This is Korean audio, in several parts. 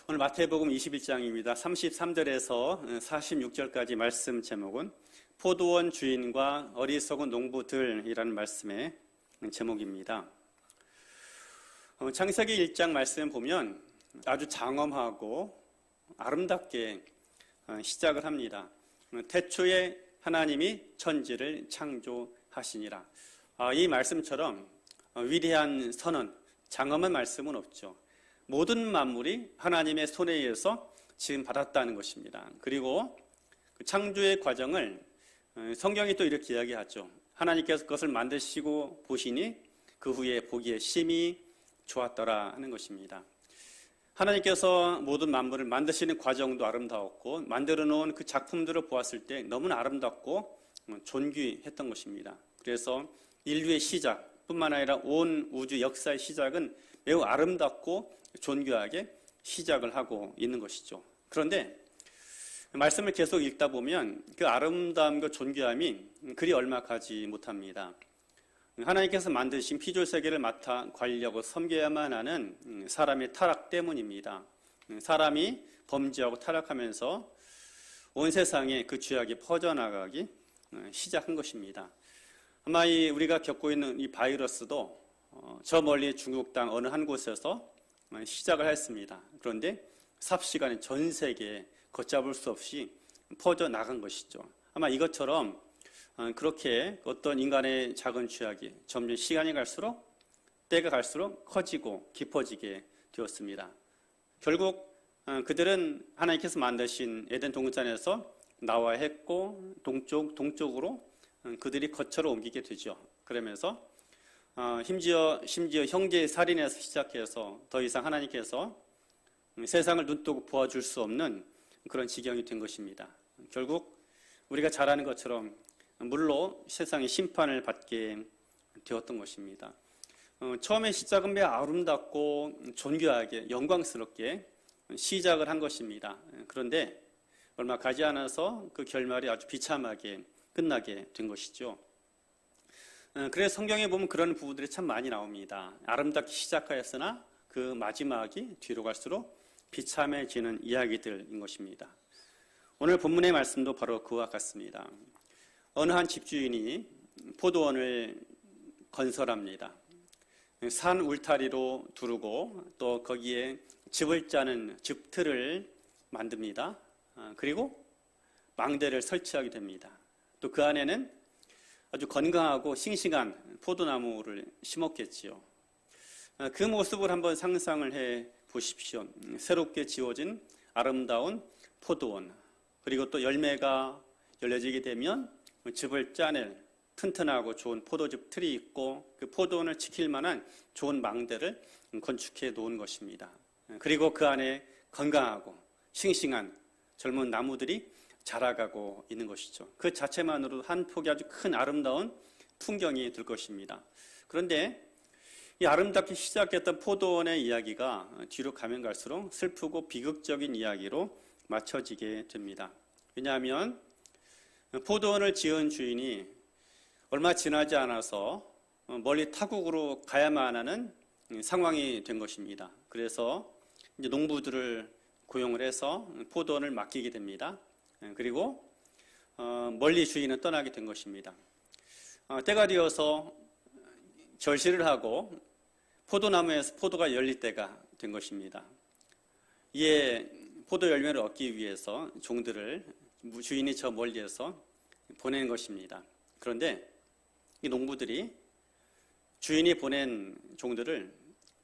오늘 마태복음 21장입니다. 33절에서 46절까지 말씀 제목은 포도원 주인과 어리석은 농부들이라는 말씀의 제목입니다. 창세기 1장 말씀 보면 아주 장엄하고 아름답게 시작을 합니다. 태초에 하나님이 천지를 창조하시니라. 이 말씀처럼 위대한 선언, 장엄한 말씀은 없죠. 모든 만물이 하나님의 손에 의해서 지금 받았다는 것입니다. 그리고 그 창조의 과정을 성경이 또 이렇게 이야기하죠. 하나님께서 그것을 만드시고 보시니 그 후에 보기에 심히 좋았더라 하는 것입니다. 하나님께서 모든 만물을 만드시는 과정도 아름다웠고 만들어 놓은 그 작품들을 보았을 때 너무나 아름답고 존귀했던 것입니다. 그래서 인류의 시작뿐만 아니라 온 우주 역사의 시작은 매우 아름답고 존귀하게 시작을 하고 있는 것이죠. 그런데 말씀을 계속 읽다 보면 그 아름다움과 존귀함이 그리 얼마 가지 못합니다. 하나님께서 만드신 피조세계를 맡아 관리하고 섬겨야만 하는 사람의 타락 때문입니다. 사람이 범죄하고 타락하면서 온 세상에 그 죄악이 퍼져나가기 시작한 것입니다. 아마 우리가 겪고 있는 이 바이러스도 저 멀리 중국 땅 어느 한 곳에서 시작을 했습니다. 그런데 삽시간에 전 세계에 걷잡을 수 없이 퍼져나간 것이죠. 아마 이것처럼 그렇게 어떤 인간의 작은 죄악이 점점 시간이 갈수록 때가 갈수록 커지고 깊어지게 되었습니다. 결국 그들은 하나님께서 만드신 에덴 동산에서 나와야 했고 동쪽으로 그들이 거처로 옮기게 되죠. 그러면서 심지어 형제 살인에서 시작해서 더 이상 하나님께서 세상을 눈뜨고 보아줄 수 없는 그런 지경이 된 것입니다. 결국 우리가 잘 아는 것처럼 물로 세상의 심판을 받게 되었던 것입니다. 처음에 시작은 매우 아름답고 존귀하게 영광스럽게 시작을 한 것입니다. 그런데 얼마 가지 않아서 그 결말이 아주 비참하게 끝나게 된 것이죠. 그래서 성경에 보면 그런 부분들이 참 많이 나옵니다. 아름답게 시작하였으나 그 마지막이 뒤로 갈수록 비참해지는 이야기들인 것입니다. 오늘 본문의 말씀도 바로 그와 같습니다. 어느 한 집주인이 포도원을 건설합니다. 산 울타리로 두르고 또 거기에 즙을 짜는 즙틀을 만듭니다. 그리고 망대를 설치하게 됩니다. 또 그 안에는 아주 건강하고 싱싱한 포도나무를 심었겠지요. 그 모습을 한번 상상을 해 보십시오. 새롭게 지어진 아름다운 포도원, 그리고 또 열매가 열려지게 되면 즙을 짜낼 튼튼하고 좋은 포도즙 틀이 있고 그 포도원을 지킬 만한 좋은 망대를 건축해 놓은 것입니다. 그리고 그 안에 건강하고 싱싱한 젊은 나무들이 자라가고 있는 것이죠. 그 자체만으로도 한 폭이 아주 큰 아름다운 풍경이 될 것입니다. 그런데 이 아름답게 시작했던 포도원의 이야기가 뒤로 가면 갈수록 슬프고 비극적인 이야기로 맞춰지게 됩니다. 왜냐하면 포도원을 지은 주인이 얼마 지나지 않아서 멀리 타국으로 가야만 하는 상황이 된 것입니다. 그래서 이제 농부들을 고용을 해서 포도원을 맡기게 됩니다. 그리고 멀리 주인은 떠나게 된 것입니다. 때가 되어서 결실을 하고 포도나무에서 포도가 열릴 때가 된 것입니다. 이에 포도 열매를 얻기 위해서 종들을 주인이 저 멀리에서 보내는 것입니다. 그런데 이 농부들이 주인이 보낸 종들을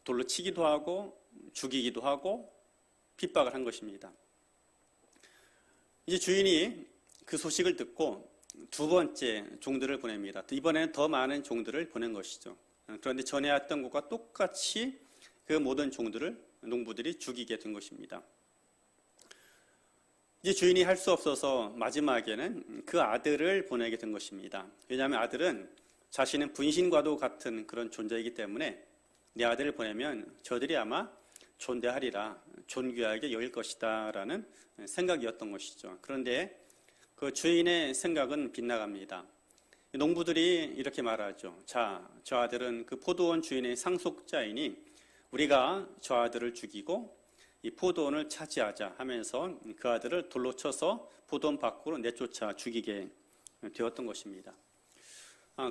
돌로 치기도 하고 죽이기도 하고 핍박을 한 것입니다. 이제 주인이 그 소식을 듣고 두 번째 종들을 보냅니다. 이번에는 더 많은 종들을 보낸 것이죠. 그런데 전에 했던 것과 똑같이 그 모든 종들을 농부들이 죽이게 된 것입니다. 이제 주인이 할 수 없어서 마지막에는 그 아들을 보내게 된 것입니다. 왜냐하면 아들은 자신은 분신과도 같은 그런 존재이기 때문에 내 아들을 보내면 저들이 아마 존대하리라, 존귀하게 여길 것이다 라는 생각이었던 것이죠. 그런데 그 주인의 생각은 빗나갑니다. 농부들이 이렇게 말하죠. 자, 저 아들은 그 포도원 주인의 상속자이니 우리가 저 아들을 죽이고 이 포도원을 차지하자 하면서 그 아들을 돌로 쳐서 포도원 밖으로 내쫓아 죽이게 되었던 것입니다.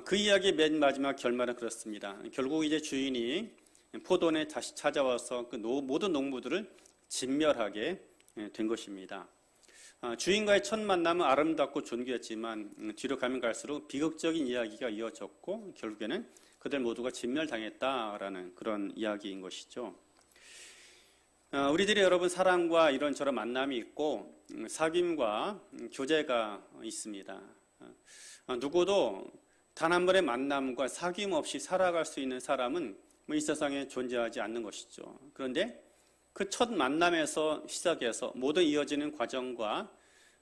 그 이야기의 맨 마지막 결말은 그렇습니다. 결국 이제 주인이 포도원에 다시 찾아와서 그 모든 농부들을 진멸하게 된 것입니다. 주인과의 첫 만남은 아름답고 존귀했지만 뒤로 가면 갈수록 비극적인 이야기가 이어졌고 결국에는 그들 모두가 진멸당했다라는 그런 이야기인 것이죠. 우리들이 여러분 사랑과 이런저런 만남이 있고 사귐과 교제가 있습니다. 누구도 단 한 번의 만남과 사귐 없이 살아갈 수 있는 사람은 이 세상에 존재하지 않는 것이죠. 그런데 그 첫 만남에서 시작해서 모든 이어지는 과정과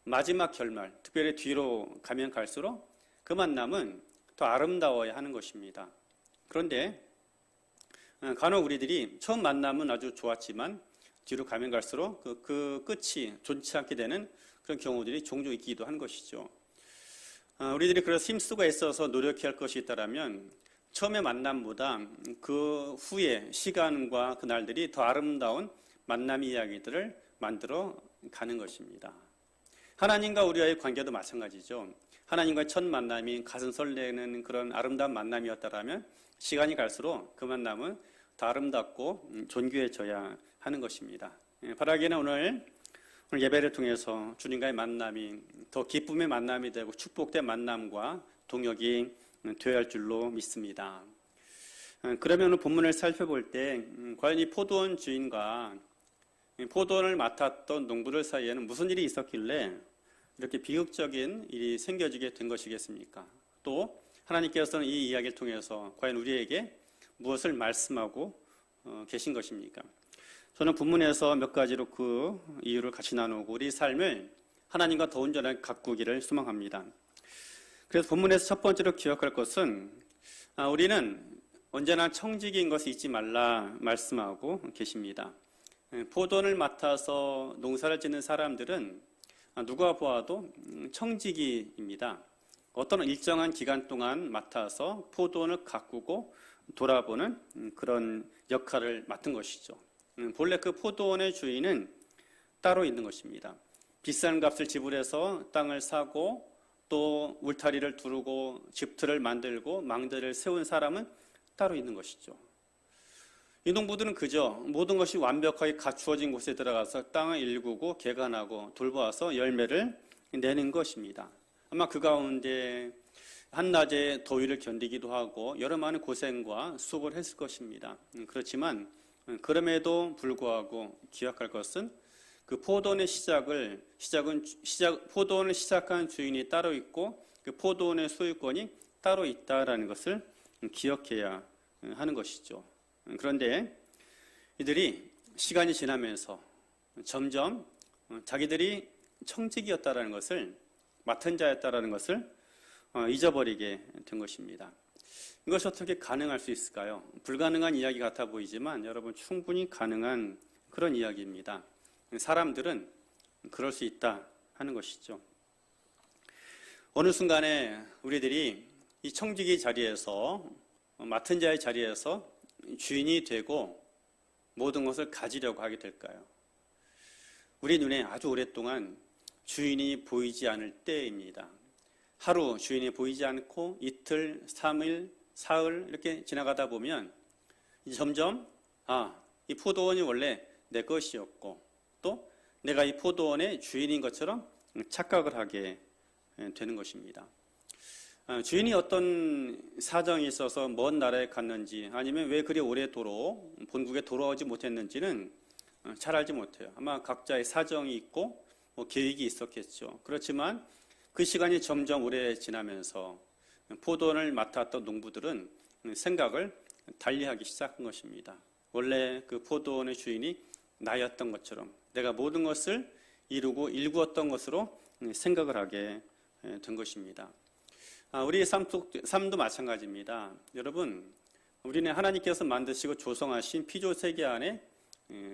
마지막 결말, 특별히 뒤로 가면 갈수록 그 만남은 더 아름다워야 하는 것입니다. 그런데 간혹 우리들이 처음 만남은 아주 좋았지만 뒤로 가면 갈수록 그 끝이 좋지 않게 되는 그런 경우들이 종종 있기도 한 것이죠. 우리들이 그래서 힘쓰고 애써서 노력해야 할 것이 있다면 처음의 만남보다 그 후의 시간과 그 날들이 더 아름다운 만남 이야기들을 만들어 가는 것입니다. 하나님과 우리와의 관계도 마찬가지죠. 하나님과의 첫 만남이 가슴 설레는 그런 아름다운 만남이었다면 시간이 갈수록 그 만남은 더 아름답고 존귀해져야 하는 것입니다. 바라기는 오늘 예배를 통해서 주님과의 만남이 더 기쁨의 만남이 되고 축복된 만남과 동역이 되어야 할 줄로 믿습니다. 그러면 오늘 본문을 살펴볼 때 과연 이 포도원 주인과 포도원을 맡았던 농부들 사이에는 무슨 일이 있었길래 이렇게 비극적인 일이 생겨지게 된 것이겠습니까? 또 하나님께서는 이 이야기를 통해서 과연 우리에게 무엇을 말씀하고 계신 것입니까? 저는 본문에서 몇 가지로 그 이유를 같이 나누고 우리 삶을 하나님과 더 온전하게 가꾸기를 소망합니다. 그래서 본문에서 첫 번째로 기억할 것은 우리는 언제나 청지기인 것을 잊지 말라 말씀하고 계십니다. 포도원을 맡아서 농사를 짓는 사람들은 누가 보아도 청지기입니다. 어떤 일정한 기간 동안 맡아서 포도원을 가꾸고 돌아보는 그런 역할을 맡은 것이죠. 본래 그 포도원의 주인은 따로 있는 것입니다. 비싼 값을 지불해서 땅을 사고 또 울타리를 두르고 집틀을 만들고 망대를 세운 사람은 따로 있는 것이죠. 이 농부들은 그저 모든 것이 완벽하게 갖추어진 곳에 들어가서 땅을 일구고 개간하고 돌보아서 열매를 내는 것입니다. 아마 그 가운데 한낮에 더위를 견디기도 하고 여러 많은 고생과 수고를 했을 것입니다. 그렇지만 그럼에도 불구하고 기억할 것은 그 포도원의 포도원을 시작한 주인이 따로 있고 그 포도원의 소유권이 따로 있다라는 것을 기억해야 하는 것이죠. 그런데 이들이 시간이 지나면서 점점 자기들이 청지기였다라는 것을 맡은 자였다라는 것을 잊어버리게 된 것입니다. 이것이 어떻게 가능할 수 있을까요? 불가능한 이야기 같아 보이지만 여러분 충분히 가능한 그런 이야기입니다. 사람들은 그럴 수 있다 하는 것이죠. 어느 순간에 우리들이 이 청지기 자리에서 맡은 자의 자리에서 주인이 되고 모든 것을 가지려고 하게 될까요? 우리 눈에 아주 오랫동안 주인이 보이지 않을 때입니다. 하루 주인이 보이지 않고 이틀, 3일, 사흘 이렇게 지나가다 보면 점점 이 포도원이 원래 내 것이었고 또 내가 이 포도원의 주인인 것처럼 착각을 하게 되는 것입니다. 주인이 어떤 사정이 있어서 먼 나라에 갔는지 아니면 왜 그리 오래도록 본국에 돌아오지 못했는지는 잘 알지 못해요. 아마 각자의 사정이 있고 계획이 있었겠죠. 그렇지만 그 시간이 점점 오래 지나면서 포도원을 맡았던 농부들은 생각을 달리하기 시작한 것입니다. 원래 그 포도원의 주인이 나였던 것처럼 내가 모든 것을 이루고 일구었던 것으로 생각을 하게 된 것입니다. 우리의 삶도 마찬가지입니다. 여러분, 우리는 하나님께서 만드시고 조성하신 피조세계 안에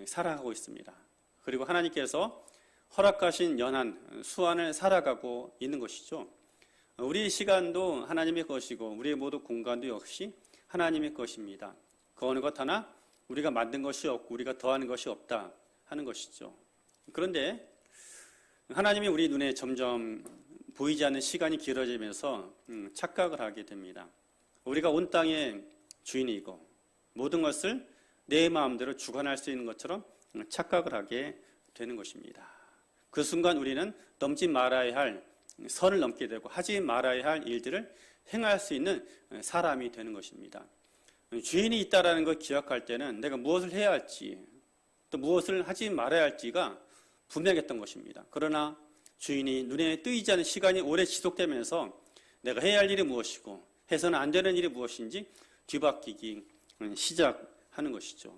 살아가고 있습니다. 그리고 하나님께서 허락하신 연한 수완을 살아가고 있는 것이죠. 우리의 시간도 하나님의 것이고 우리의 모든 공간도 역시 하나님의 것입니다. 그 어느 것 하나 우리가 만든 것이 없고 우리가 더하는 것이 없다. 하는 것이죠. 그런데 하나님이 우리 눈에 점점 보이지 않는 시간이 길어지면서 착각을 하게 됩니다. 우리가 온 땅의 주인이고 모든 것을 내 마음대로 주관할 수 있는 것처럼 착각을 하게 되는 것입니다. 그 순간 우리는 넘지 말아야 할 선을 넘게 되고 하지 말아야 할 일들을 행할 수 있는 사람이 되는 것입니다. 주인이 있다는 걸 기억할 때는 내가 무엇을 해야 할지 또 무엇을 하지 말아야 할지가 분명했던 것입니다. 그러나 주인이 눈에 뜨이지 않는 시간이 오래 지속되면서 내가 해야 할 일이 무엇이고 해서는 안 되는 일이 무엇인지 뒤바뀌기 시작하는 것이죠.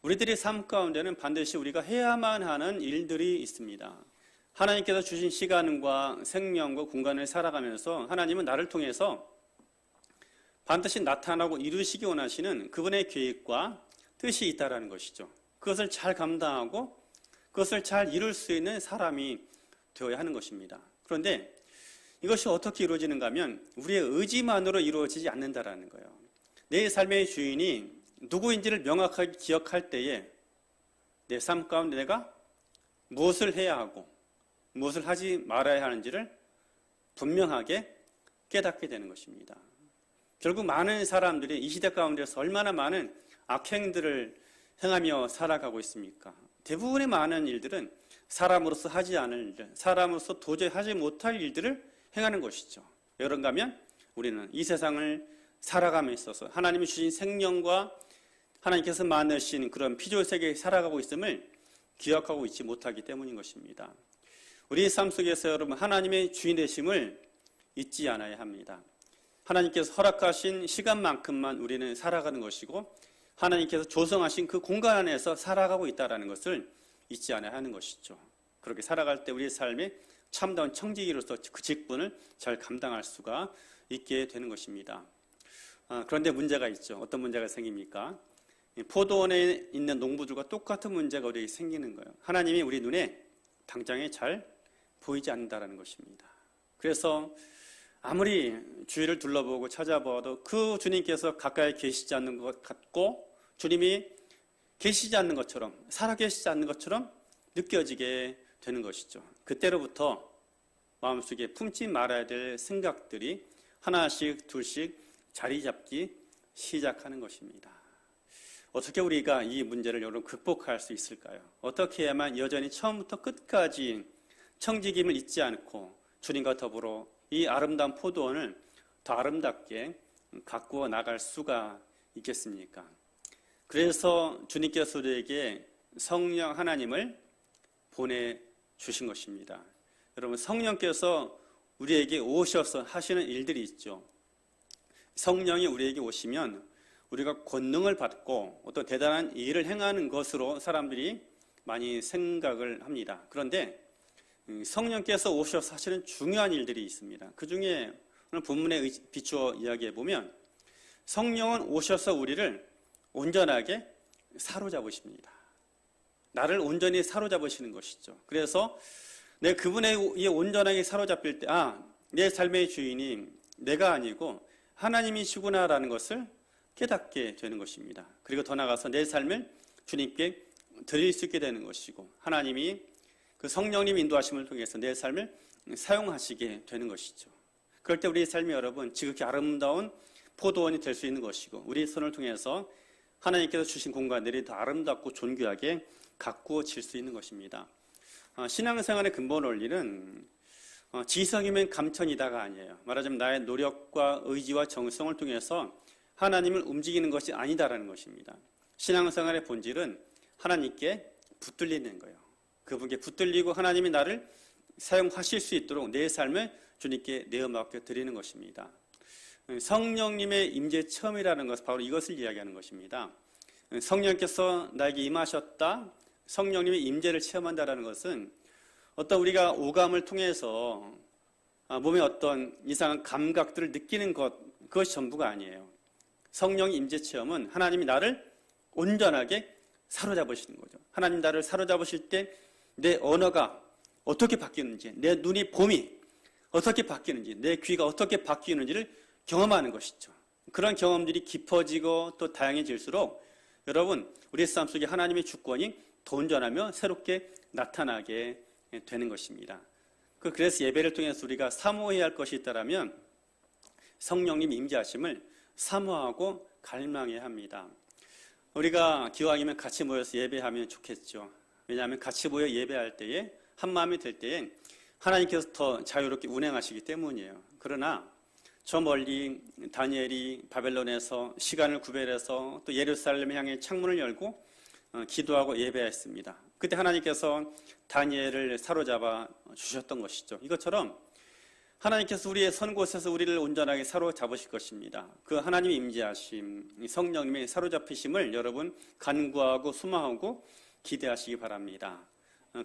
우리들의 삶 가운데는 반드시 우리가 해야만 하는 일들이 있습니다. 하나님께서 주신 시간과 생명과 공간을 살아가면서 하나님은 나를 통해서 반드시 나타나고 이루시기 원하시는 그분의 계획과 뜻이 있다는 것이죠. 그것을 잘 감당하고 그것을 잘 이룰 수 있는 사람이 되어야 하는 것입니다. 그런데 이것이 어떻게 이루어지는가 하면 우리의 의지만으로 이루어지지 않는다라는 거예요. 내 삶의 주인이 누구인지를 명확하게 기억할 때에 내 삶 가운데 내가 무엇을 해야 하고 무엇을 하지 말아야 하는지를 분명하게 깨닫게 되는 것입니다. 결국 많은 사람들이 이 시대 가운데서 얼마나 많은 악행들을 행하며 살아가고 있습니까? 대부분의 많은 일들은 사람으로서 하지 않을 일, 사람으로서 도저히 하지 못할 일들을 행하는 것이죠. 그런가 하면 우리는 이 세상을 살아감에 있어서 하나님이 주신 생명과 하나님께서 만드신 그런 피조 세계에 살아가고 있음을 기억하고 있지 못하기 때문인 것입니다. 우리의 삶 속에서 여러분 하나님의 주인 되심을 잊지 않아야 합니다. 하나님께서 허락하신 시간만큼만 우리는 살아가는 것이고 하나님께서 조성하신 그 공간 안에서 살아가고 있다는 것을 잊지 않아야 하는 것이죠. 그렇게 살아갈 때 우리의 삶에 참다운 청지기로서 그 직분을 잘 감당할 수가 있게 되는 것입니다. 그런데 문제가 있죠. 어떤 문제가 생깁니까? 포도원에 있는 농부들과 똑같은 문제가 우리에게 생기는 거예요. 하나님이 우리 눈에 당장에 잘 보이지 않는다는 것입니다. 그래서 아무리 주위를 둘러보고 찾아봐도 그 주님께서 가까이 계시지 않는 것 같고 주님이 계시지 않는 것처럼 살아계시지 않는 것처럼 느껴지게 되는 것이죠. 그때로부터 마음속에 품지 말아야 될 생각들이 하나씩 둘씩 자리 잡기 시작하는 것입니다. 어떻게 우리가 이 문제를 여러분 극복할 수 있을까요? 어떻게 해야만 여전히 처음부터 끝까지 청지김을 잊지 않고 주님과 더불어 이 아름다운 포도원을 더 아름답게 가꾸어 나갈 수가 있겠습니까? 그래서 주님께서 우리에게 성령 하나님을 보내주신 것입니다. 여러분 성령께서 우리에게 오셔서 하시는 일들이 있죠. 성령이 우리에게 오시면 우리가 권능을 받고 어떤 대단한 일을 행하는 것으로 사람들이 많이 생각을 합니다. 그런데 성령께서 오셔서 하시는 중요한 일들이 있습니다. 그 중에 오늘 본문에 비추어 이야기해 보면 성령은 오셔서 우리를 온전하게 사로잡으십니다. 나를 온전히 사로잡으시는 것이죠. 그래서 내 그분에 온전하게 사로잡힐 때 내 삶의 주인이 내가 아니고 하나님이시구나라는 것을 깨닫게 되는 것입니다. 그리고 더 나아가서 내 삶을 주님께 드릴 수 있게 되는 것이고 하나님이 그 성령님 인도하심을 통해서 내 삶을 사용하시게 되는 것이죠. 그럴 때 우리의 삶이 여러분 지극히 아름다운 포도원이 될 수 있는 것이고 우리의 손을 통해서 하나님께서 주신 공간들이 더 아름답고 존귀하게 가꾸어질 수 있는 것입니다. 신앙생활의 근본 원리는 지성이면 감천이다가 아니에요. 말하자면 나의 노력과 의지와 정성을 통해서 하나님을 움직이는 것이 아니다라는 것입니다. 신앙생활의 본질은 하나님께 붙들리는 거예요. 그분께 붙들리고 하나님이 나를 사용하실 수 있도록 내 삶을 주님께 내어맡겨 드리는 것입니다. 성령님의 임재 체험이라는 것은 바로 이것을 이야기하는 것입니다. 성령께서 나에게 임하셨다, 성령님의 임재를 체험한다라는 것은 어떤 우리가 오감을 통해서 몸에 어떤 이상한 감각들을 느끼는 그것이 전부가 아니에요. 성령 임재 체험은 하나님이 나를 온전하게 사로잡으시는 거죠. 하나님 나를 사로잡으실 때 내 언어가 어떻게 바뀌는지, 내 눈이 봄이 어떻게 바뀌는지, 내 귀가 어떻게 바뀌는지를 경험하는 것이죠. 그런 경험들이 깊어지고 또 다양해질수록 여러분 우리의 삶 속에 하나님의 주권이 더 온전하며 새롭게 나타나게 되는 것입니다. 그래서 예배를 통해서 우리가 사모해야 할 것이 있다면 성령님 임재하심을 사모하고 갈망해야 합니다. 우리가 기왕이면 같이 모여서 예배하면 좋겠죠. 왜냐하면 같이 모여 예배할 때에 한 마음이 될 때에 하나님께서 더 자유롭게 운행하시기 때문이에요. 그러나 저 멀리 다니엘이 바벨론에서 시간을 구별해서 또 예루살렘 향해 창문을 열고 기도하고 예배했습니다. 그때 하나님께서 다니엘을 사로잡아 주셨던 것이죠. 이것처럼 하나님께서 우리의 선 곳에서 우리를 온전하게 사로잡으실 것입니다. 그 하나님의 임재하심, 성령님의 사로잡히심을 여러분 간구하고 소망하고 기대하시기 바랍니다.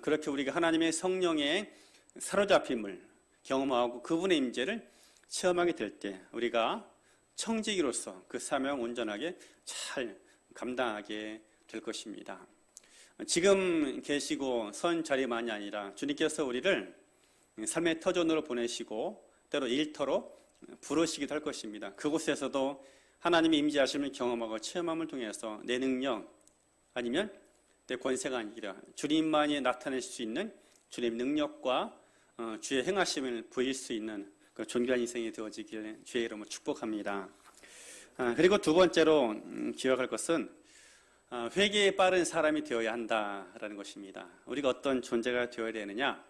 그렇게 우리가 하나님의 성령의 사로잡힘을 경험하고 그분의 임재를 체험하게 될 때 우리가 청지기로서 그 사명 온전하게 잘 감당하게 될 것입니다. 지금 계시고 선 자리만이 아니라 주님께서 우리를 삶의 터전으로 보내시고 때로 일터로 부르시기도 할 것입니다. 그곳에서도 하나님의 임재하심을 경험하고 체험함을 통해서 내 능력 아니면 내 권세가 아니라 주님만이 나타낼 수 있는 주님의 능력과 주의 행하심을 보일 수 있는 그 존귀한 인생이 되어지길 주의 이름으로 축복합니다. 그리고 두 번째로 기억할 것은 회개에 빠른 사람이 되어야 한다라는 것입니다. 우리가 어떤 존재가 되어야 되느냐?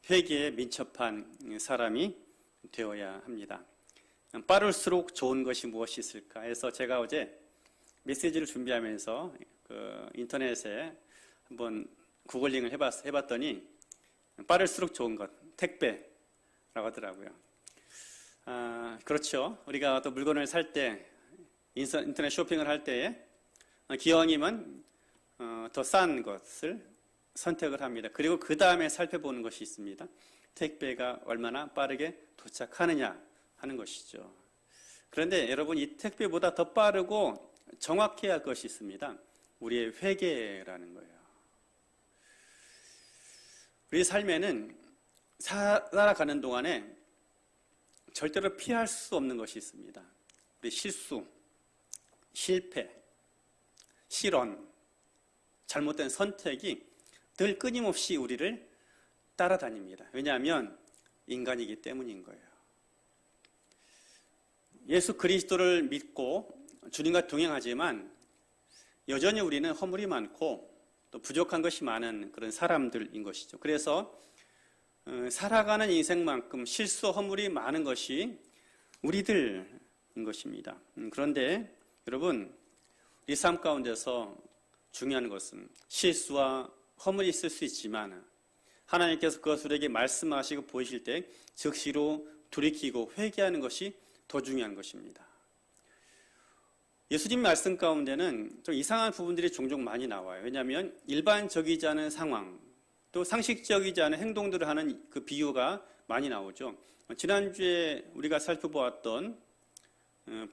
회개에 민첩한 사람이 되어야 합니다. 빠를수록 좋은 것이 무엇이 있을까 해서 제가 어제 메시지를 준비하면서 그 인터넷에 한번 구글링을 해봤더니 빠를수록 좋은 것, 택배라고 하더라고요. 그렇죠. 우리가 또 물건을 살 때, 인터넷 쇼핑을 할 때에 기왕이면 더 싼 것을 선택을 합니다. 그리고 그 다음에 살펴보는 것이 있습니다. 택배가 얼마나 빠르게 도착하느냐 하는 것이죠. 그런데 여러분 이 택배보다 더 빠르고 정확해야 할 것이 있습니다. 우리의 회개라는 거예요. 우리 삶에는 살아가는 동안에 절대로 피할 수 없는 것이 있습니다. 우리 실수, 실패, 실언, 잘못된 선택이 늘 끊임없이 우리를 따라다닙니다. 왜냐하면 인간이기 때문인 거예요. 예수 그리스도를 믿고 주님과 동행하지만 여전히 우리는 허물이 많고 또 부족한 것이 많은 그런 사람들인 것이죠. 그래서 살아가는 인생만큼 실수, 허물이 많은 것이 우리들인 것입니다. 그런데 여러분, 이 삶 가운데서 중요한 것은 실수와 허물이 있을 수 있지만 하나님께서 그것을 우리에게 말씀하시고 보이실 때 즉시로 돌이키고 회개하는 것이 더 중요한 것입니다. 예수님 말씀 가운데는 좀 이상한 부분들이 종종 많이 나와요. 왜냐하면 일반적이지 않은 상황, 또 상식적이지 않은 행동들을 하는 그 비유가 많이 나오죠. 지난주에 우리가 살펴보았던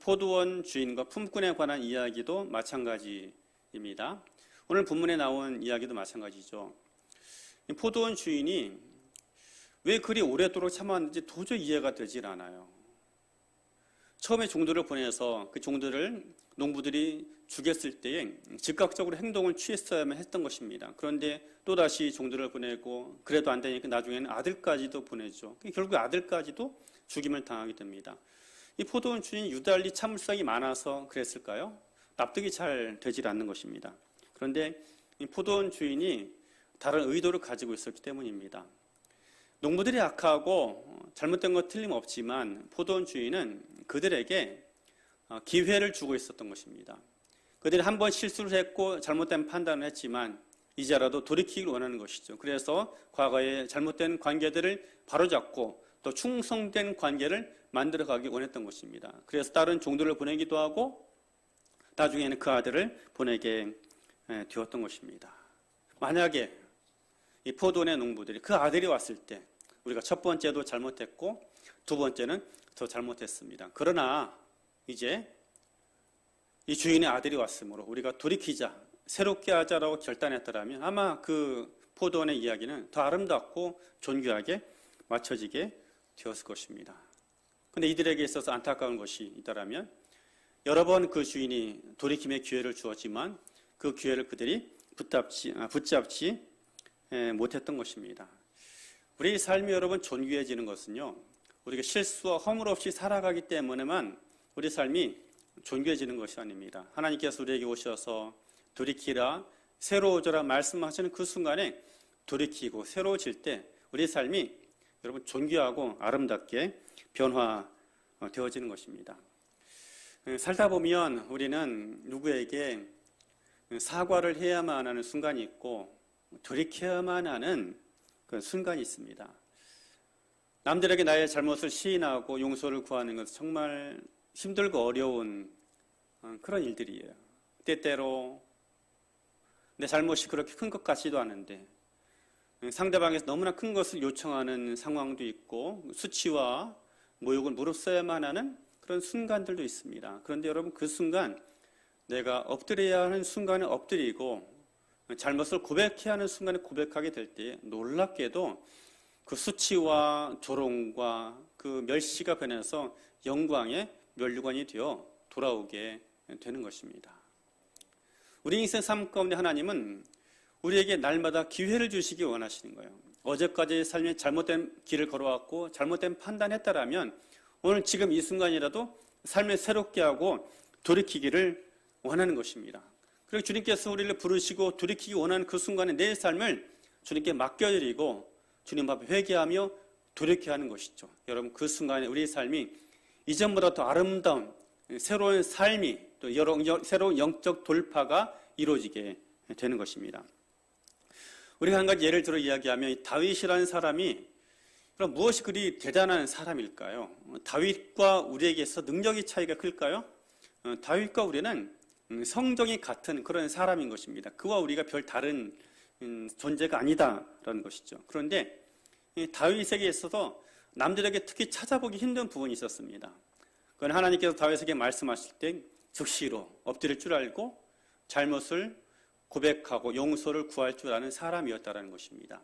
포도원 주인과 품꾼에 관한 이야기도 마찬가지입니다. 오늘 본문에 나온 이야기도 마찬가지죠. 포도원 주인이 왜 그리 오랫도록 참았는지 도저히 이해가 되질 않아요. 처음에 종들을 보내서 그 종들을 농부들이 죽였을 때에 즉각적으로 행동을 취했어야만 했던 것입니다. 그런데 또다시 종들을 보내고 그래도 안 되니까 나중에는 아들까지도 보내죠. 결국 아들까지도 죽임을 당하게 됩니다. 이 포도원 주인이 유달리 참을성이 많아서 그랬을까요? 납득이 잘 되질 않는 것입니다. 그런데 이 포도원 주인이 다른 의도를 가지고 있었기 때문입니다. 농부들이 악하고 잘못된 것 틀림없지만 포도원 주인은 그들에게 기회를 주고 있었던 것입니다. 그들이 한 번 실수를 했고 잘못된 판단을 했지만 이제라도 돌이키길 원하는 것이죠. 그래서 과거의 잘못된 관계들을 바로잡고 또 충성된 관계를 만들어가기 원했던 것입니다. 그래서 다른 종들을 보내기도 하고 나중에는 그 아들을 보내게 되었던 것입니다. 만약에 이 포도원의 농부들이 그 아들이 왔을 때 우리가 첫 번째도 잘못했고 두 번째는 더 잘못했습니다. 그러나 이제 이 주인의 아들이 왔으므로 우리가 돌이키자, 새롭게 하자라고 결단했더라면 아마 그 포도원의 이야기는 더 아름답고 존귀하게 맞춰지게 되었을 것입니다. 그런데 이들에게 있어서 안타까운 것이 있다면 여러 번 그 주인이 돌이킴의 기회를 주었지만 그 기회를 그들이 붙잡지 못했던 것입니다. 우리 삶이 여러분 존귀해지는 것은요, 우리가 실수와 허물 없이 살아가기 때문에만 우리 삶이 존귀해지는 것이 아닙니다. 하나님께서 우리에게 오셔서 돌이키라, 새로워져라 말씀하시는 그 순간에 돌이키고 새로워질 때 우리 삶이 여러분 존귀하고 아름답게 변화되어지는 것입니다. 살다 보면 우리는 누구에게 사과를 해야만 하는 순간이 있고 돌이켜야만 하는 그 순간이 있습니다. 남들에게 나의 잘못을 시인하고 용서를 구하는 것은 정말 힘들고 어려운 그런 일들이에요. 때때로 내 잘못이 그렇게 큰 것 같지도 않은데 상대방에서 너무나 큰 것을 요청하는 상황도 있고 수치와 모욕을 무릅써야만 하는 그런 순간들도 있습니다. 그런데 여러분 그 순간 내가 엎드려야 하는 순간에 엎드리고 잘못을 고백해야 하는 순간에 고백하게 될 때 놀랍게도 그 수치와 조롱과 그 멸시가 변해서 영광의 면류관이 되어 돌아오게 되는 것입니다. 우리 인생 삶 가운데 하나님은 우리에게 날마다 기회를 주시기 원하시는 거예요. 어제까지 삶에 잘못된 길을 걸어왔고 잘못된 판단했다라면 오늘 지금 이 순간이라도 삶을 새롭게 하고 돌이키기를 원하는 것입니다. 그리고 주님께서 우리를 부르시고 돌이키기 원하는 그 순간에 내 삶을 주님께 맡겨드리고 주님 앞에 회개하며 돌이켜야 하는 것이죠. 여러분 그 순간에 우리의 삶이 이전보다 더 아름다운 새로운 삶이 또 새로운 영적 돌파가 이루어지게 되는 것입니다. 우리가 한 가지 예를 들어 이야기하면 다윗이라는 사람이 그럼 무엇이 그리 대단한 사람일까요? 다윗과 우리에게서 능력의 차이가 클까요? 다윗과 우리는 성정이 같은 그런 사람인 것입니다. 그와 우리가 별 다른 존재가 아니다라는 것이죠. 그런데 다윗에게 있어서 남들에게 특히 찾아보기 힘든 부분이 있었습니다. 그건 하나님께서 다윗에게 말씀하실 때 즉시로 엎드릴 줄 알고 잘못을 고백하고 용서를 구할 줄 아는 사람이었다는 것입니다.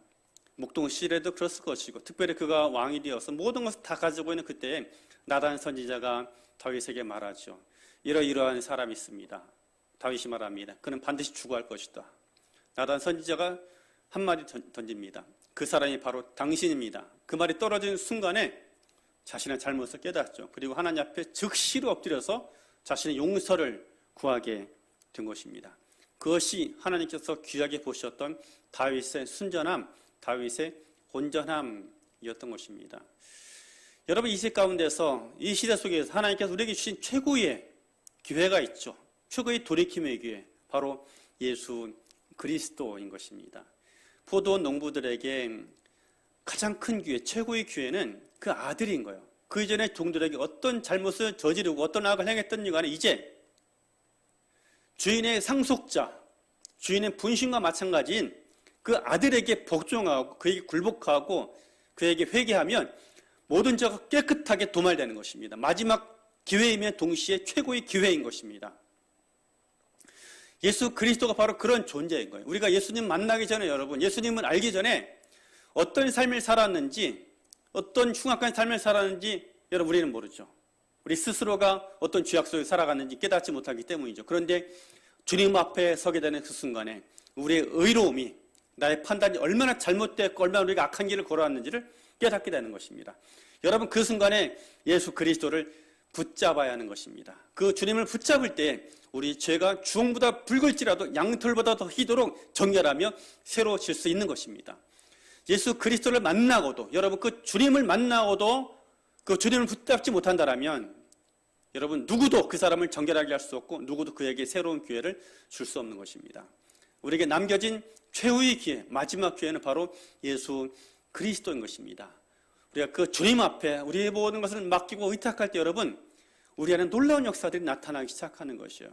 목동 시절에도 그랬을 것이고 특별히 그가 왕이 되어서 모든 것을 다 가지고 있는 그때에 나단 선지자가 다윗에게 말하죠. 이러이러한 사람이 있습니다. 다윗이 말합니다. 그는 반드시 죽어야 할 것이다. 나단 선지자가 한마디 던집니다. 그 사람이 바로 당신입니다. 그 말이 떨어지는 순간에 자신의 잘못을 깨닫죠. 그리고 하나님 앞에 즉시로 엎드려서 자신의 용서를 구하게 된 것입니다. 그것이 하나님께서 귀하게 보셨던 다윗의 순전함, 다윗의 온전함이었던 것입니다. 여러분 이 시대 가운데서 이 시대 속에서 하나님께서 우리에게 주신 최고의 기회가 있죠. 최고의 돌이킴의 기회, 바로 예수 그리스도인 것입니다. 포도원 농부들에게 가장 큰 기회, 최고의 기회는 그 아들인 거예요. 그 이전에 종들에게 어떤 잘못을 저지르고 어떤 악을 행했던 간에 이제 주인의 상속자, 주인의 분신과 마찬가지인 그 아들에게 복종하고 그에게 굴복하고 그에게 회개하면 모든 죄가 깨끗하게 도말되는 것입니다. 마지막 기회이며 동시에 최고의 기회인 것입니다. 예수 그리스도가 바로 그런 존재인 거예요. 우리가 예수님 만나기 전에 여러분, 예수님을 알기 전에 어떤 삶을 살았는지, 어떤 흉악한 삶을 살았는지 여러분 우리는 모르죠. 우리 스스로가 어떤 죄악 속에 살아갔는지 깨닫지 못하기 때문이죠. 그런데 주님 앞에 서게 되는 그 순간에 우리의 의로움이, 나의 판단이 얼마나 잘못됐고 얼마나 우리가 악한 길을 걸어왔는지를 깨닫게 되는 것입니다. 여러분 그 순간에 예수 그리스도를 붙잡아야 하는 것입니다. 그 주님을 붙잡을 때 우리 죄가 주홍보다 붉을지라도 양털보다 더 희도록 정결하며 새로워질 수 있는 것입니다. 예수 그리스도를 만나고도, 여러분 그 주님을 만나고도 그 주님을 붙잡지 못한다면 여러분 누구도 그 사람을 정결하게 할 수 없고 누구도 그에게 새로운 기회를 줄 수 없는 것입니다. 우리에게 남겨진 최후의 기회, 마지막 기회는 바로 예수 그리스도인 것입니다. 우리가 그 주님 앞에 우리의 모든 것을 맡기고 의탁할 때 여러분 우리 안에 놀라운 역사들이 나타나기 시작하는 것이에요.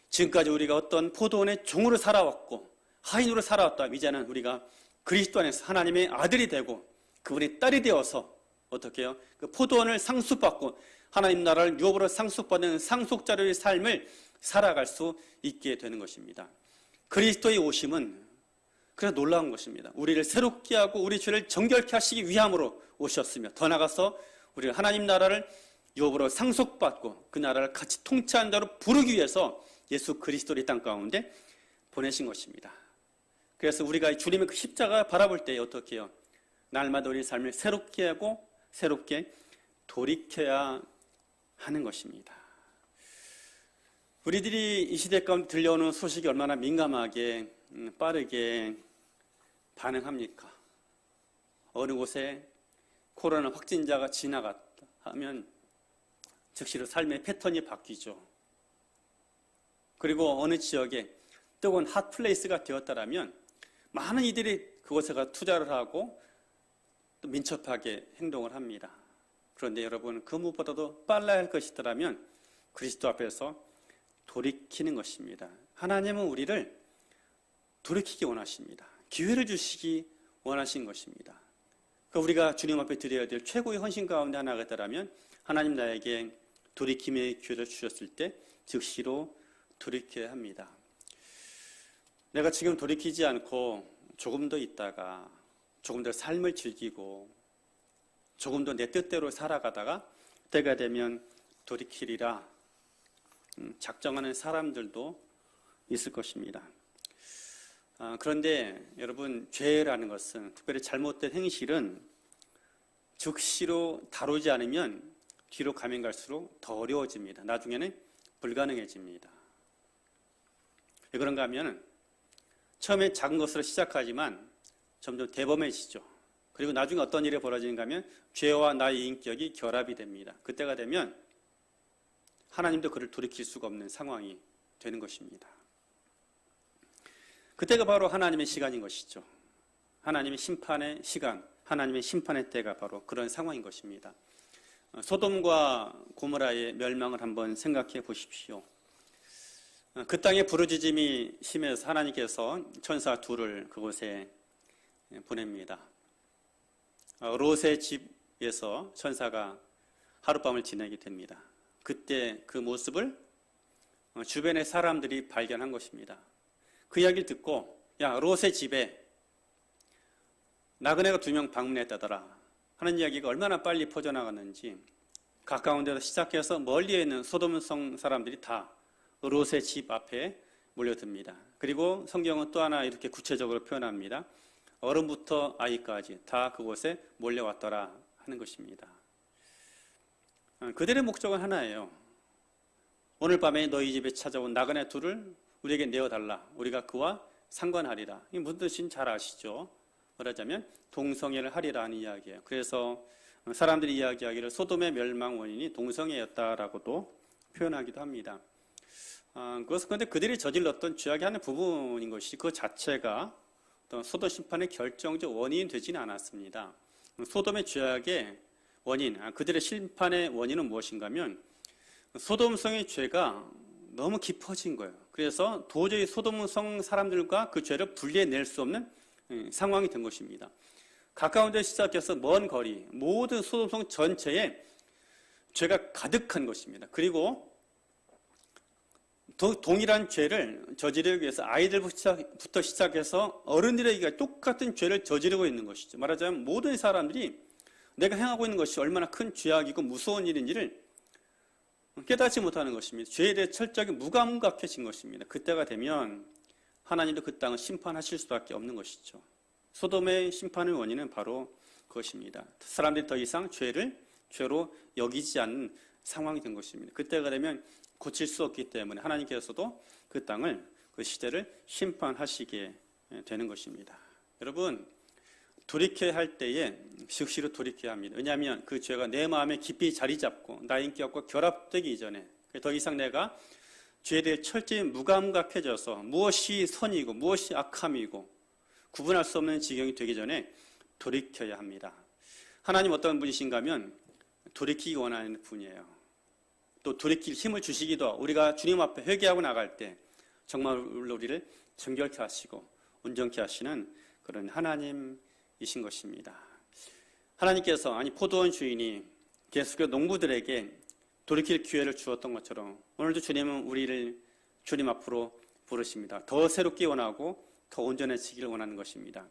지금까지 우리가 어떤 포도원의 종으로 살아왔고 하인으로 살아왔다면 이제는 우리가 그리스도 안에서 하나님의 아들이 되고 그분의 딸이 되어서 어떻게 해요? 그 포도원을 상속받고 하나님 나라를 유업으로 상속받는 상속자로의 삶을 살아갈 수 있게 되는 것입니다. 그리스도의 오심은 그래서 놀라운 것입니다. 우리를 새롭게 하고 우리 죄를 정결케 하시기 위함으로 오셨으며 더 나아가서 우리가 하나님 나라를 유업으로 상속받고 그 나라를 같이 통치하는 자로 부르기 위해서 예수 그리스도를 이 땅 가운데 보내신 것입니다. 그래서 우리가 주님의 그 십자가 바라볼 때 어떻게 해요? 날마다 우리 삶을 새롭게 하고 새롭게 돌이켜야 하는 것입니다. 우리들이 이 시대 가운데 들려오는 소식이 얼마나 민감하게 빠르게 반응합니까? 어느 곳에 코로나 확진자가 지나갔다 하면 즉시로 삶의 패턴이 바뀌죠. 그리고 어느 지역에 뜨거운 핫플레이스가 되었다라면 많은 이들이 그곳에 가 투자를 하고 또 민첩하게 행동을 합니다. 그런데 여러분, 그 무엇보다도 빨라야 할 것이더라면 그리스도 앞에서 돌이키는 것입니다. 하나님은 우리를 돌이키기 원하십니다. 기회를 주시기 원하신 것입니다. 우리가 주님 앞에 드려야 될 최고의 헌신 가운데 하나가 있다면 하나님 나에게 돌이킴의 기회를 주셨을 때 즉시로 돌이켜야 합니다. 내가 지금 돌이키지 않고 조금 더 있다가 조금 더 삶을 즐기고 조금 더 내 뜻대로 살아가다가 때가 되면 돌이키리라 작정하는 사람들도 있을 것입니다. 그런데 여러분, 죄라는 것은, 특별히 잘못된 행실은 즉시로 다루지 않으면 뒤로 가면 갈수록 더 어려워집니다. 나중에는 불가능해집니다. 왜 그런가 하면 처음에 작은 것으로 시작하지만 점점 대범해지죠. 그리고 나중에 어떤 일이 벌어지는가 하면 죄와 나의 인격이 결합이 됩니다. 그때가 되면 하나님도 그를 돌이킬 수가 없는 상황이 되는 것입니다. 그때가 바로 하나님의 시간인 것이죠. 하나님의 심판의 시간, 하나님의 심판의 때가 바로 그런 상황인 것입니다. 소돔과 고모라의 멸망을 한번 생각해 보십시오. 그 땅에 부르짖음이 심해서 하나님께서 천사 둘을 그곳에 보냅니다. 롯의 집에서 천사가 하룻밤을 지내게 됩니다. 그때 그 모습을 주변의 사람들이 발견한 것입니다. 그 이야기를 듣고, 야, 롯의 집에 나그네가 2명 방문했다더라 하는 이야기가 얼마나 빨리 퍼져나갔는지 가까운 데서 시작해서 멀리에 있는 소돔성 사람들이 다 롯의 집 앞에 몰려듭니다. 그리고 성경은 또 하나 이렇게 구체적으로 표현합니다. 어른부터 아이까지 다 그곳에 몰려왔더라 하는 것입니다. 그들의 목적은 하나예요. 오늘 밤에 너희 집에 찾아온 나그네 둘을 우리에게 내어달라. 우리가 그와 상관하리라. 이게 무슨 뜻인지 잘 아시죠? 말하자면 동성애를 하리라 하는 이야기예요. 그래서 사람들이 이야기하기를 소돔의 멸망 원인이 동성애였다라고도 표현하기도 합니다. 그것은 그런데 그들이 저질렀던 죄악의 한 부분인 것이 그 자체가 어떤 소돔 심판의 결정적 원인이 되지는 않았습니다. 소돔의 죄악의 원인, 그들의 심판의 원인은 무엇인가 하면 소돔성의 죄가 너무 깊어진 거예요. 그래서 도저히 소돔성 사람들과 그 죄를 분리해낼 수 없는 상황이 된 것입니다. 가까운 데 시작해서 먼 거리, 모든 소돔성 전체에 죄가 가득한 것입니다. 그리고 동일한 죄를 저지르기 위해서 아이들부터 시작해서 어른들에게 똑같은 죄를 저지르고 있는 것이죠. 말하자면 모든 사람들이 내가 행하고 있는 것이 얼마나 큰 죄악이고 무서운 일인지를 깨닫지 못하는 것입니다. 죄에 대해 철저하게 무감각해진 것입니다. 그때가 되면 하나님도 그 땅을 심판하실 수밖에 없는 것이죠. 소돔의 심판의 원인은 바로 그것입니다. 사람들이 더 이상 죄를 죄로 여기지 않는 상황이 된 것입니다. 그때가 되면 고칠 수 없기 때문에 하나님께서도 그 땅을, 그 시대를 심판하시게 되는 것입니다. 여러분, 돌이켜야 할 때에 즉시로 돌이켜야 합니다. 왜냐하면 그 죄가 내 마음에 깊이 자리 잡고 나의 인격과 결합되기 이전에 더 이상 내가 죄에 대해 철저히 무감각해져서 무엇이 선이고 무엇이 악함이고 구분할 수 없는 지경이 되기 전에 돌이켜야 합니다. 하나님 어떤 분이신가 하면 돌이키기 원하는 분이에요. 또 돌이킬 힘을 주시기도 하고 우리가 주님 앞에 회개하고 나갈 때 정말 우리를 정결케 하시고 온전케 하시는 그런 하나님이신 것입니다. 하나님께서 포도원 주인이 계속해서 농부들에게 돌이킬 기회를 주었던 것처럼 오늘도 주님은 우리를 주님 앞으로 부르십니다. 더 새롭게 원하고 더 온전해지기를 원하는 것입니다.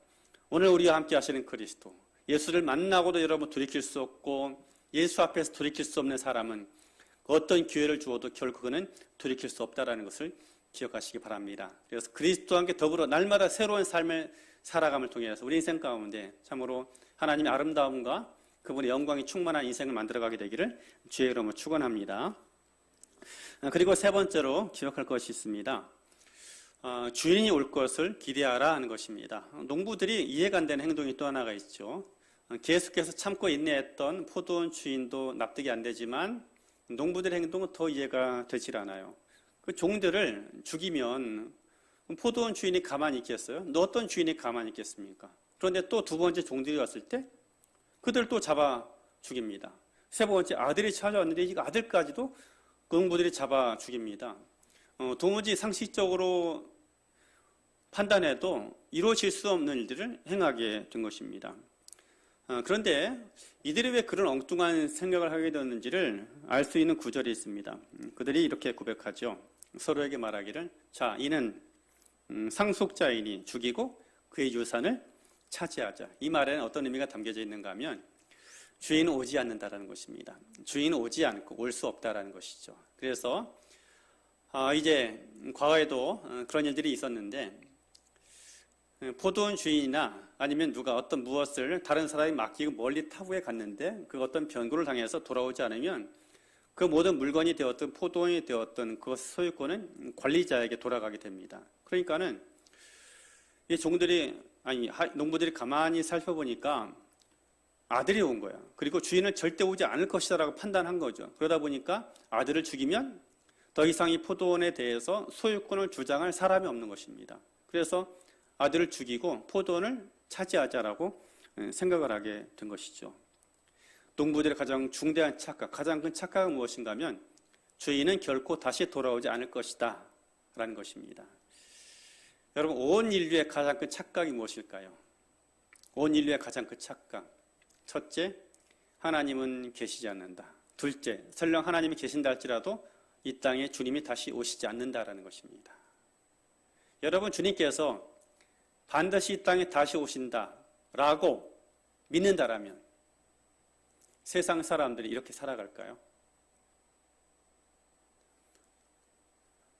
오늘 우리와 함께 하시는 그리스도, 예수를 만나고도 여러분 돌이킬 수 없고 예수 앞에서 돌이킬 수 없는 사람은 어떤 기회를 주어도 결국 그는 돌이킬 수 없다는 것을 기억하시기 바랍니다. 그래서 그리스도와 함께 더불어 날마다 새로운 삶을 살아감을 통해서 우리 인생 가운데 참으로 하나님의 아름다움과 그분의 영광이 충만한 인생을 만들어가게 되기를 주의 이름으로 축원합니다. 그리고 세 번째로 기억할 것이 있습니다. 주인이 올 것을 기대하라 하는 것입니다. 농부들이 이해가 안 되는 행동이 또 하나가 있죠. 계속해서 참고 인내했던 포도원 주인도 납득이 안 되지만 농부들의 행동은 더 이해가 되질 않아요. 그 종들을 죽이면 포도원 주인이 가만히 있겠어요? 어떤 주인이 가만히 있겠습니까? 그런데 또 두 번째 종들이 왔을 때 그들 또 잡아 죽입니다. 세 번째 아들이 찾아왔는데 이 아들까지도 농부들이 잡아 죽입니다. 도무지 상식적으로 판단해도 이루어질 수 없는 일들을 행하게 된 것입니다. 그런데 이들이 왜 그런 엉뚱한 생각을 하게 되었는지를 알 수 있는 구절이 있습니다. 그들이 이렇게 고백하죠. 서로에게 말하기를 자, 이는 상속자이니 죽이고 그의 유산을 차지하자. 이 말에는 어떤 의미가 담겨져 있는가 하면 주인은 오지 않는다라는 것입니다. 주인은 오지 않고 올 수 없다라는 것이죠. 그래서 이제 과거에도 그런 일들이 있었는데 포도원 주인이나 아니면 누가 어떤 무엇을 다른 사람이 맡기고 멀리 타국에 갔는데 그 어떤 변고를 당해서 돌아오지 않으면 그 모든 물건이 되었든 포도원이 되었든 그 소유권은 관리자에게 돌아가게 됩니다. 그러니까는 이 농부들이 가만히 살펴보니까 아들이 온 거야. 그리고 주인은 절대 오지 않을 것이다라고 판단한 거죠. 그러다 보니까 아들을 죽이면 더 이상 이 포도원에 대해서 소유권을 주장할 사람이 없는 것입니다. 그래서 아들을 죽이고 포도원을 차지하자라고 생각을 하게 된 것이죠. 농부들의 가장 중대한 착각, 가장 큰 착각은 무엇인가 하면 주인은 결코 다시 돌아오지 않을 것이다 라는 것입니다. 여러분, 온 인류의 가장 큰 착각이 무엇일까요? 온 인류의 가장 큰 착각. 첫째, 하나님은 계시지 않는다. 둘째, 설령 하나님이 계신다 할지라도 이 땅에 주님이 다시 오시지 않는다라는 것입니다. 여러분, 주님께서 반드시 이 땅에 다시 오신다라고 믿는다라면 세상 사람들이 이렇게 살아갈까요?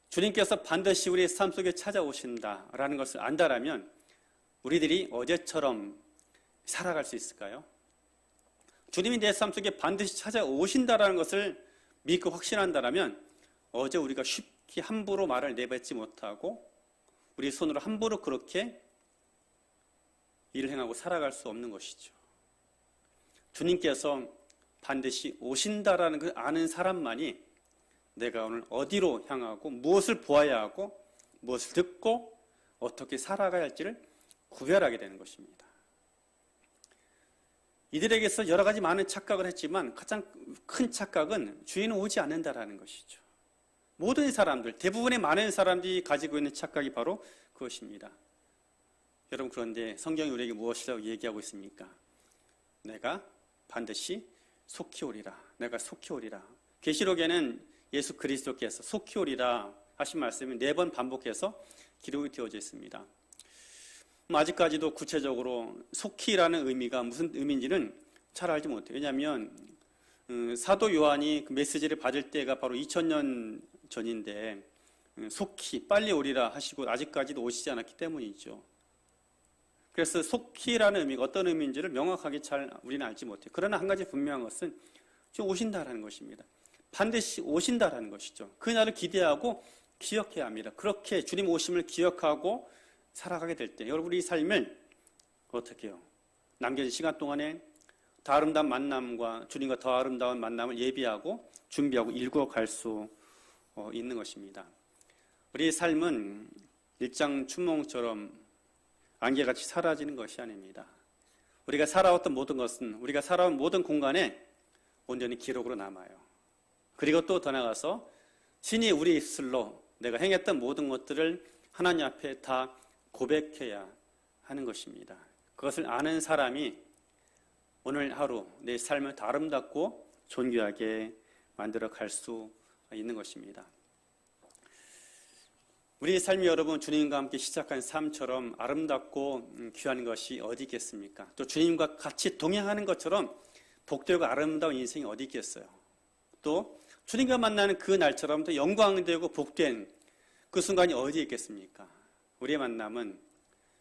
주님께서 반드시 우리의 삶 속에 찾아오신다라는 것을 안다라면 우리들이 어제처럼 살아갈 수 있을까요? 주님이 내 삶 속에 반드시 찾아오신다라는 것을 믿고 확신한다라면 어제 우리가 쉽게 함부로 말을 내뱉지 못하고 우리 손으로 함부로 그렇게 일을 행하고 살아갈 수 없는 것이죠. 주님께서 반드시 오신다라는 걸 아는 사람만이 내가 오늘 어디로 향하고 무엇을 보아야 하고 무엇을 듣고 어떻게 살아가야 할지를 구별하게 되는 것입니다. 이들에게서 여러 가지 많은 착각을 했지만 가장 큰 착각은 주인은 오지 않는다라는 것이죠. 모든 사람들, 대부분의 많은 사람들이 가지고 있는 착각이 바로 그것입니다. 여러분, 그런데 성경이 우리에게 무엇이라고 얘기하고 있습니까? 내가 반드시 속히 오리라. 내가 속히 오리라. 계시록에는 예수 그리스도께서 속히 오리라 하신 말씀이 4번 반복해서 기록이 되어져 있습니다. 아직까지도 구체적으로 속히라는 의미가 무슨 의미인지는 잘 알지 못해요. 왜냐하면 사도 요한이 그 메시지를 받을 때가 바로 2000년 전인데 속히 빨리 오리라 하시고 아직까지도 오시지 않았기 때문이죠. 그래서 속히라는 의미가 어떤 의미인지를 명확하게 잘 우리는 알지 못해요. 그러나 한 가지 분명한 것은 좀 오신다라는 것입니다. 반드시 오신다라는 것이죠. 그날을 기대하고 기억해야 합니다. 그렇게 주님 오심을 기억하고 살아가게 될 때 여러분 우리 삶을 어떻게 해요? 남겨진 시간 동안에 더 아름다운 만남과 주님과 더 아름다운 만남을 예비하고 준비하고 일구어갈 수 있는 것입니다. 우리 삶은 일장춘몽처럼 안개같이 사라지는 것이 아닙니다. 우리가 살아왔던 모든 것은 우리가 살아온 모든 공간에 온전히 기록으로 남아요. 그리고 또 더 나아가서 신이 우리 입술로 내가 행했던 모든 것들을 하나님 앞에 다 고백해야 하는 것입니다. 그것을 아는 사람이 오늘 하루 내 삶을 더 아름답고 존귀하게 만들어 갈 수 있는 것입니다. 우리의 삶이 여러분 주님과 함께 시작한 삶처럼 아름답고 귀한 것이 어디 있겠습니까? 또 주님과 같이 동행하는 것처럼 복되고 아름다운 인생이 어디 있겠어요? 또 주님과 만나는 그 날처럼 또 영광되고 복된 그 순간이 어디에 있겠습니까? 우리의 만남은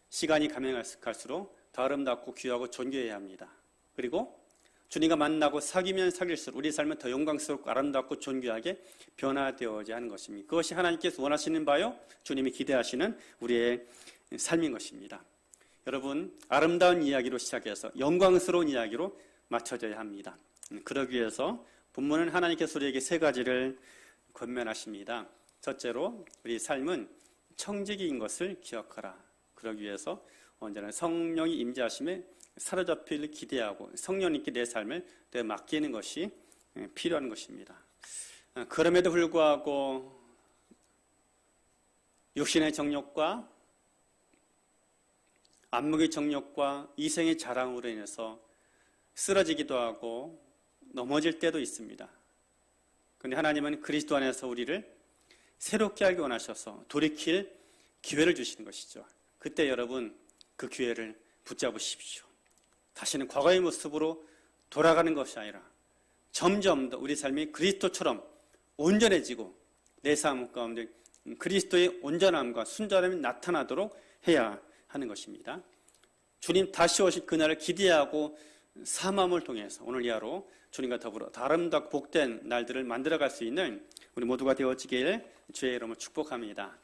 시간이 가면 갈수록 더 아름답고 귀하고 존귀해야 합니다. 그리고 주님과 만나고 사귀면 사귈수록 우리 삶은 더 영광스럽고 아름답고 존귀하게 변화되어야 하는 것입니다. 그것이 하나님께서 원하시는 바요, 주님이 기대하시는 우리의 삶인 것입니다. 여러분, 아름다운 이야기로 시작해서 영광스러운 이야기로 맞춰져야 합니다. 그러기 위해서 본문은 하나님께서 우리에게 세 가지를 권면하십니다. 첫째로 우리 삶은 청지기인 것을 기억하라. 그러기 위해서 언제나 성령이 임재하심에 사로잡히를 기대하고 성령님께 내 삶을 맡기는 것이 필요한 것입니다. 그럼에도 불구하고 육신의 정욕과 안목의 정욕과 이생의 자랑으로 인해서 쓰러지기도 하고 넘어질 때도 있습니다. 그런데 하나님은 그리스도 안에서 우리를 새롭게 알기 원하셔서 돌이킬 기회를 주시는 것이죠. 그때 여러분 그 기회를 붙잡으십시오. 다시는 과거의 모습으로 돌아가는 것이 아니라 점점 더 우리 삶이 그리스도처럼 온전해지고 내 삶 가운데 그리스도의 온전함과 순전함이 나타나도록 해야 하는 것입니다. 주님 다시 오실 그날을 기대하고 사모함을 통해서 오늘 이 하루 주님과 더불어 아름답고 복된 날들을 만들어갈 수 있는 우리 모두가 되어지길 주의 이름으로 축복합니다.